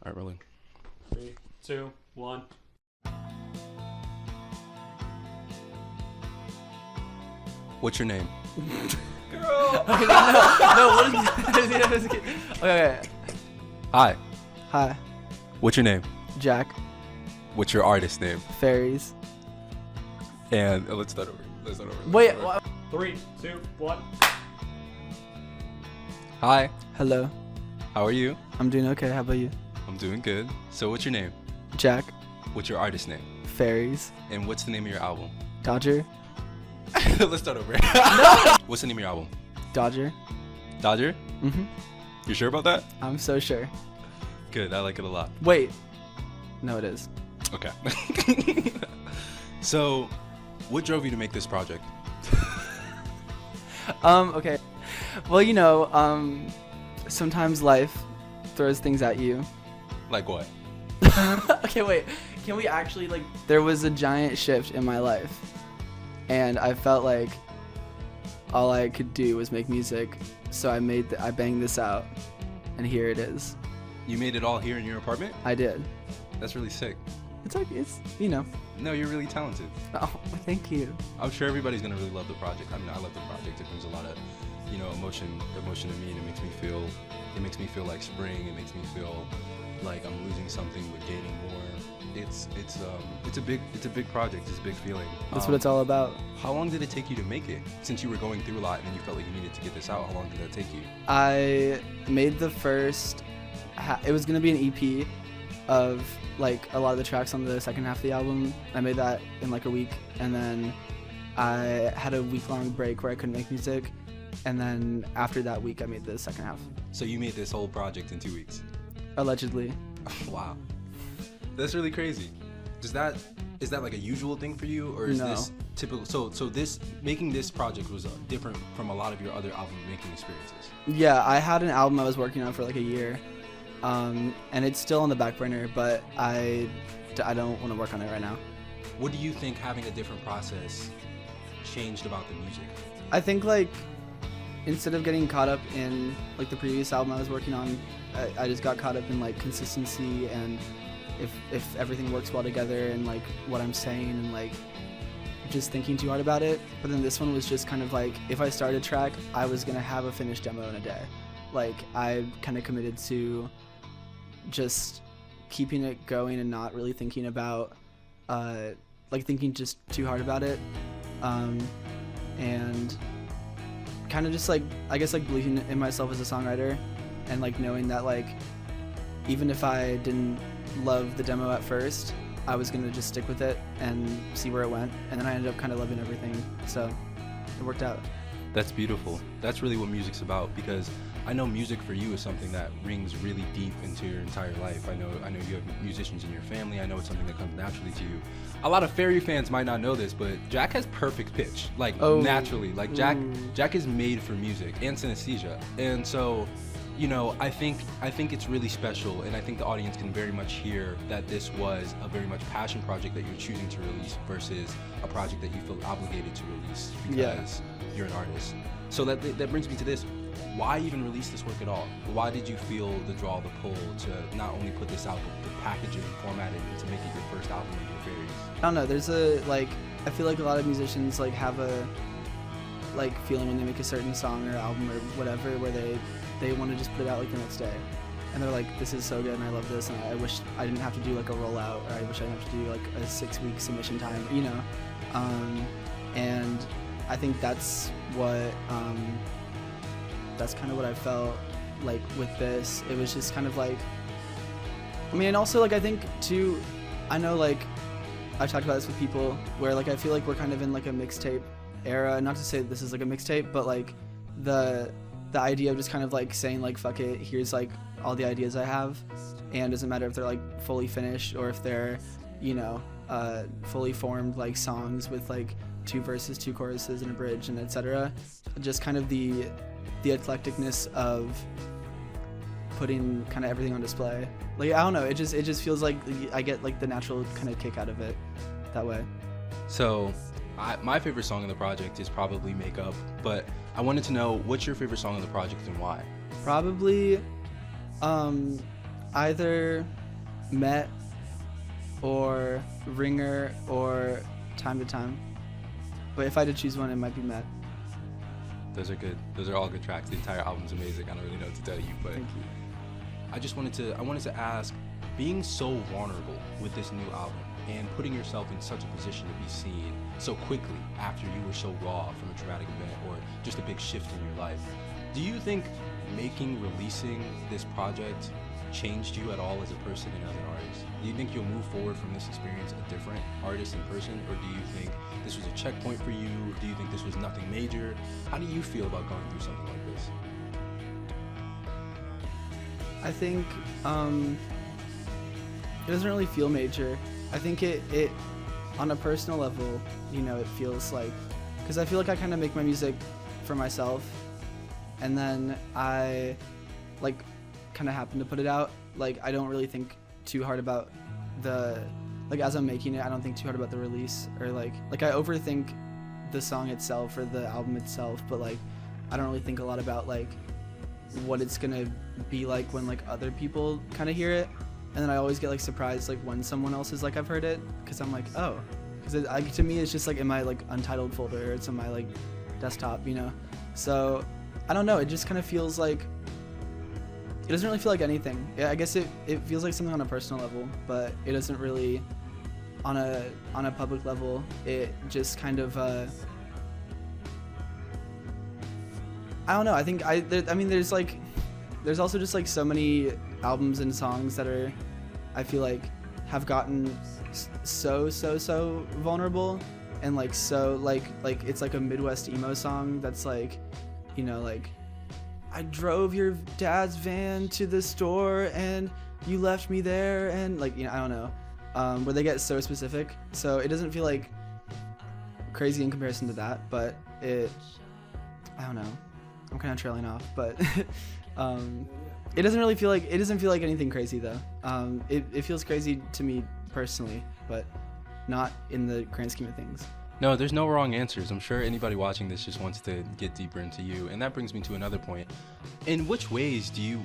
All right, rolling. 3, 2, 1. What's your name? Girl! Okay, no, what is it? Okay. Hi. Hi, What's your name? Jack What's your artist name? Fairys. And let's start over. Wait, 3, 2, 1. Hi. hello. How are you? I'm doing okay. How about you? I'm doing good. So what's your name? Jack What's your artist name? Fairys. And what's the name of your album? Dodger. Let's start over. No. What's the name of your album? Dodger. Dodger? Mhm. You sure about that? I'm so sure. Good. I like it a lot. Wait. No, it is. Okay. So, what drove you to make this project? Okay. Well, sometimes life throws things at you. Like what? Okay, wait. Can we actually there was a giant shift in my life, and I felt like all I could do was make music, so I banged this out, and here it is. You made it all here in your apartment? I did. That's really sick. It's No, you're really talented. Oh, thank you. I'm sure everybody's gonna really love the project. I mean, I love the project. It brings a lot of, emotion to me, and it makes me feel like spring. It makes me feel like I'm losing something but gaining more. It's a big project. It's a big feeling. That's what it's all about. How long did it take you to make it? Since you were going through a lot and you felt like you needed to get this out, how long did that take you? I made the first. It was gonna be an EP of a lot of the tracks on the second half of the album. I made that in a week, and then I had a week-long break where I couldn't make music, and then after that week I made the second half. So you made this whole project in 2 weeks? Allegedly. Wow, that's really crazy. Is that like a usual thing for you, or is No. this typical? So this making this project was different from a lot of your other album making experiences. Yeah, I had an album I was working on for a year, and it's still on the back burner, but I don't want to work on it right now. What do you think having a different process changed about the music? I think instead of getting caught up in the previous album I was working on, I just got caught up in consistency and if everything works well together and what I'm saying and just thinking too hard about it. But then this one was just kind of if I started a track, I was gonna have a finished demo in a day. I kind of committed to just keeping it going and not really thinking about thinking just too hard about it, and kind of just I guess believing in myself as a songwriter, and knowing that even if I didn't love the demo at first, I was gonna just stick with it and see where it went, and then I ended up kind of loving everything, so it worked out. That's beautiful. That's really what music's about, because I know music for you is something that rings really deep into your entire life. I know you have musicians in your family. I know it's something that comes naturally to you. A lot of Fairy fans might not know this, but Jack has perfect pitch, naturally. Jack is made for music and synesthesia. And so, I think it's really special, and I think the audience can very much hear that this was a very much passion project that you're choosing to release versus a project that you feel obligated to release because you're an artist. So that brings me to this. Why even release this work at all? Why did you feel the draw, the pull to not only put this out, but to package it and format it and to make it your first album in your Fairys? I don't know. There's I feel like a lot of musicians have a feeling when they make a certain song or album or whatever where they want to just put it out the next day, and they're this is so good and I love this, and I wish I didn't have to do a rollout, or I wish I didn't have to do a 6-week submission time, and I think that's what that's kind of what I felt with this. It was just kind of and also I think too, I know I've talked about this with people where I feel we're kind of in a mixtape era. Not to say that this is a mixtape, but the idea of just kind of saying fuck it, here's all the ideas I have, and it doesn't matter if they're fully finished or if they're fully formed songs with 2 verses, 2 choruses, and a bridge, and etc. Just kind of the eclecticness of putting kind of everything on display. I don't know, it just feels I get the natural kind of kick out of it that way. So my favorite song in the project is probably Makeup, but I wanted to know, what's your favorite song in the project and why? Probably Either Met or Ringer or Time to Time. But if I had to choose one, it might be Met. Those are good. Those are all good tracks. The entire album's amazing. I don't really know what to tell you, but Thank you. I wanted to ask, being so vulnerable with this new album and putting yourself in such a position to be seen so quickly after you were so raw from a traumatic event or just a big shift in your life, do you think releasing this project changed you at all as a person and as an artist? Do you think you'll move forward from this experience a different artist in person, or do you think this was a checkpoint for you? Do you think this was nothing major? How do you feel about going through something like this? I think it doesn't really feel major. I think it on a personal level, it feels like, because I feel like I kind of make my music for myself, and then I kind of happen to put it out. I don't really think too hard about as I'm making it, I don't think too hard about the release, or I overthink the song itself or the album itself, but I don't really think a lot about what it's gonna be like when other people kind of hear it. And then I always get surprised when someone else is I've heard it, because I'm oh, because to me it's just in my untitled folder, or it's on my desktop, so I don't know, it just kind of feels it doesn't really feel like anything. Yeah, I guess it feels like something on a personal level, but it doesn't really on a public level. It just kind of I don't know. I think there's also just so many albums and songs that I feel have gotten so vulnerable, and so it's a Midwest emo song that's I drove your dad's van to the store and you left me there, and I don't know, where they get so specific. So it doesn't feel crazy in comparison to that, but I don't know. I'm kind of trailing off, but it doesn't feel like anything crazy though. It feels crazy to me personally, but not in the grand scheme of things. No, there's no wrong answers. I'm sure anybody watching this just wants to get deeper into you. And that brings me to another point. In which ways do you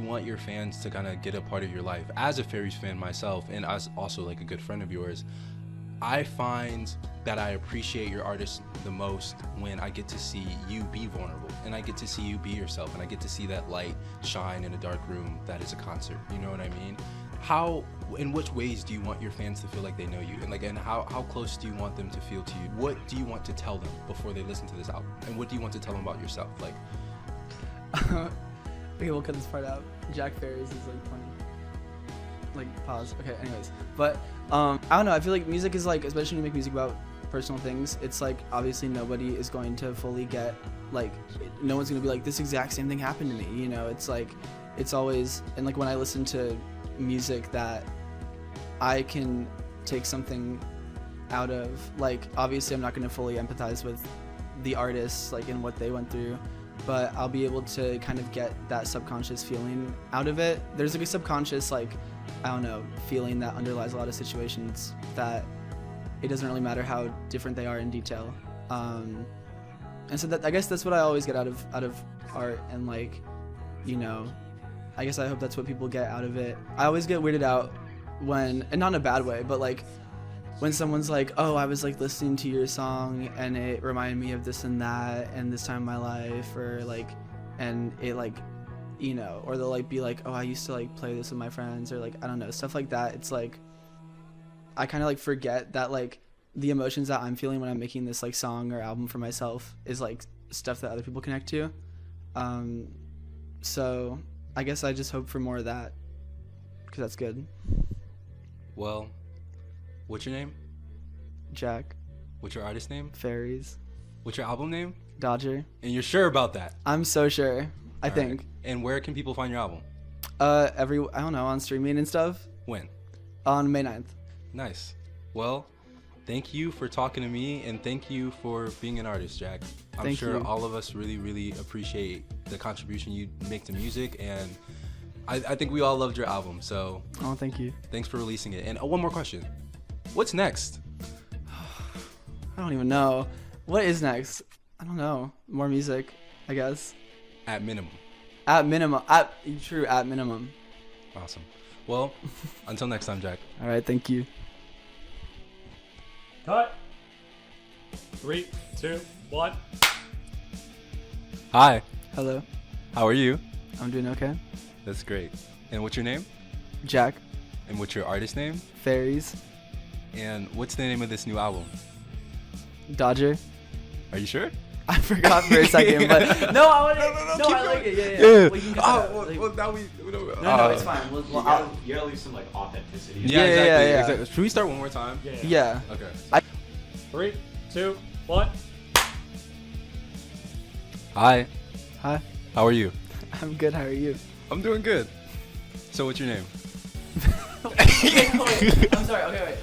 want your fans to kind of get a part of your life? As a Fairys fan myself, and as also a good friend of yours, I find that I appreciate your artist the most when I get to see you be vulnerable, and I get to see you be yourself, and I get to see that light shine in a dark room that is a concert. You know what I mean? In which ways do you want your fans to feel like they know you, and how close do you want them to feel to you? What do you want to tell them before they listen to this album, and what do you want to tell them about yourself? Okay, we'll cut this part out. Jack Fairys is funny. Pause. Okay, anyways, but I don't know. I feel like music is especially when you make music about personal things, it's obviously nobody is going to fully get no one's gonna be this exact same thing happened to me. It's always, and when I listen to music that I can take something out of, obviously I'm not going to fully empathize with the artists and what they went through, but I'll be able to kind of get that subconscious feeling out of it. There's a subconscious I don't know, feeling that underlies a lot of situations that it doesn't really matter how different they are in detail, and so that, I guess that's what I always get out of art, and I guess I hope that's what people get out of it. I always get weirded out when, and not in a bad way, but when someone's oh, I was listening to your song and it reminded me of this and that and this time in my life, or and it or they'll be oh, I used to play this with my friends, or I don't know, stuff like that. It's I kind of forget that the emotions that I'm feeling when I'm making this song or album for myself is stuff that other people connect to. So I guess I just hope for more of that, because that's good. Well, what's your name? Jack. What's your artist name? Fairys. What's your album name? Dodger. And you're sure about that? I'm so sure. I think. Right. And where can people find your album? I don't know, on streaming and stuff. When? On May 9th. Nice. Well, thank you for talking to me, and thank you for being an artist, Jack. I'm sure all of us really, really appreciate the contribution you make to music, and I think we all loved your album, so... Oh, thank you. Thanks for releasing it. And one more question. What's next? I don't even know. What is next? I don't know. More music, I guess. At minimum. At minimum. At minimum. Awesome. Well, until next time, Jack. All right, thank you. Cut. 3, 2, 1. Hi. Hello. How are you? I'm doing okay. That's great. And what's your name? Jack. And what's your artist name? Fairys. And what's the name of this new album? Dodger. Are you sure? I forgot for a second, but no, I want to. No, I like it. Yeah. Well, you can cut that out. Like- now we. no, it's fine. You I'll- gotta leave some like authenticity. Yeah, Yeah, exactly, yeah. exactly. Should we start one more time? yeah. Okay. 3, 2, 1. Hi. Hi. How are you? I'm good. How are you? I'm doing good. So what's your name? I'm sorry. Okay, wait.